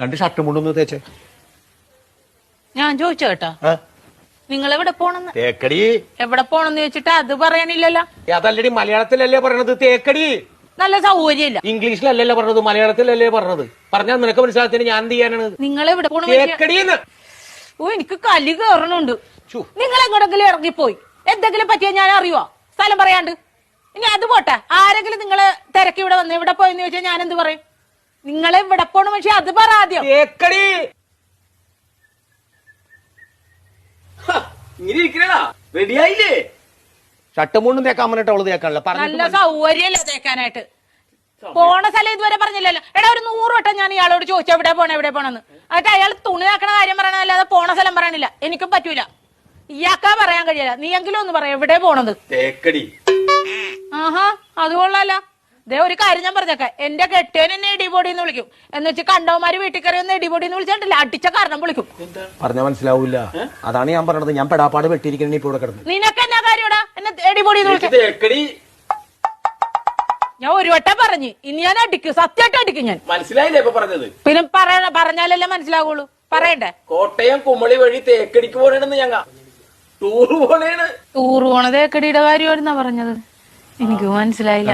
2 shirt മുണ്ടൊന്ന് തേച്ചേ. ഞാൻ ചോദിച്ചോ കേട്ടാ, നിങ്ങൾ എവിടെ പോണെന്ന്? തേക്കടി. എവിടെ പോണെന്ന് ചോദിച്ചിട്ട് അത് പറയാനില്ലല്ലോ. അതല്ലടി മലയാളത്തിലല്ലേ പറയണത് തേക്കടി. നല്ല സൗകര്യമില്ല. ഇംഗ്ലീഷിലല്ലല്ലോ പറഞ്ഞത്, മലയാളത്തിലല്ലേ പറഞ്ഞത്. പറഞ്ഞാൽ നിനക്ക് മനസ്സിലാത്തിന് ഞാൻ എന്ത് ചെയ്യാനാണ്? നിങ്ങൾ എവിടെ പോണ? തേക്കടിന്ന്. ഓ എനിക്ക് കലി കയറണുണ്ട്. നിങ്ങൾ എങ്ങോട്ടെങ്കിലും ഇറങ്ങിപ്പോയി എന്തെങ്കിലും പറ്റിയാ ഞാൻ അറിയുവോ? സ്ഥലം പറയാണ്ട്. ഇനി അത് പോട്ടെ, ആരെങ്കിലും നിങ്ങളെ തിരക്കി ഇവിടെ വന്ന് ഇവിടെ പോയെന്ന് ചോദിച്ചാൽ ഞാൻ എന്ത് പറയും? നിങ്ങളെ ഇവിടെ പോണ പക്ഷെ അത് പറ ആദ്യം. തേക്കടി. ഇങ്ങനെ ഇരിക്കണാ റെഡിയായില്ലേ? ഷർട്ട് മുണ്ടും തേക്കാൻ പറഞ്ഞിട്ട് അവള് തേക്കാനല്ല. നല്ല സൗകര്യല്ല തേക്കാനായിട്ട്. പോണ സ്ഥലം ഇതുവരെ പറഞ്ഞില്ലല്ലോ. എടാ ഒരു 100 വട്ടം ഞാൻ ഇയാളോട് ചോദിച്ചു എവിടെ പോണെന്ന്. എന്നിട്ട് അയാൾ തുണി ആക്കണ കാര്യം പറയണല്ലാതെ പോണ സ്ഥലം പറയണില്ല. എനിക്കും പറ്റൂല. ഇയാൾക്കാ പറയാൻ കഴിയില്ല. നീയെങ്കിലും ഒന്ന് പറയാം എവിടെ പോണത്. തേക്കടി. ആഹാ അത് കൊള്ളാല. ദേ ഒരു കാര്യം ഞാൻ പറഞ്ഞേക്കാം, എന്റെ കെട്ടിയൻ എന്നെ ഇടിപൊടിന്ന് വിളിക്കും. എന്ന് വെച്ച് കണ്ടവന്മാര് വീട്ടിൽ കയറി ഒന്ന് ഇടിപൊടിന്ന് വിളിച്ചിട്ടില്ല, അടിച്ച കാരണം വിളിക്കും. പറഞ്ഞാ മനസ്സിലാവൂല. അതാണ് ഞാൻ പറഞ്ഞത്. ഞാൻ പെടാപ്പാട് വെട്ടിയിരിക്കണ ഇപ്പൊ ഇവിടെ കിടന്നു. നിനക്ക് എന്നാ കാര്യടാ എന്നെ ഇടിപൊടിന്ന് വിളിച്ചു? തേക്കടി. ഞാൻ ഒരു വട്ടം പറഞ്ഞു, ഇനി ഞാൻ അടിക്കും, സത്യമായിട്ട് അടിക്കും ഞാൻ. മനസ്സിലായില്ലേ ഇപ്പൊ പറഞ്ഞത്? പിന്നെ പറഞ്ഞാലല്ലേ മനസ്സിലാവുള്ളൂ. പറയണ്ടേ? കോട്ടയം കുമളി വഴി തേക്കടിക്ക് പോണെന്ന് ഞങ്ങ ടൂറ് പോണേണ്. ടൂറ് പോണ തേക്കടിയുടെ കാര്യമായിരുന്നാ പറഞ്ഞത്? എനിക്ക് മനസ്സിലായില്ല.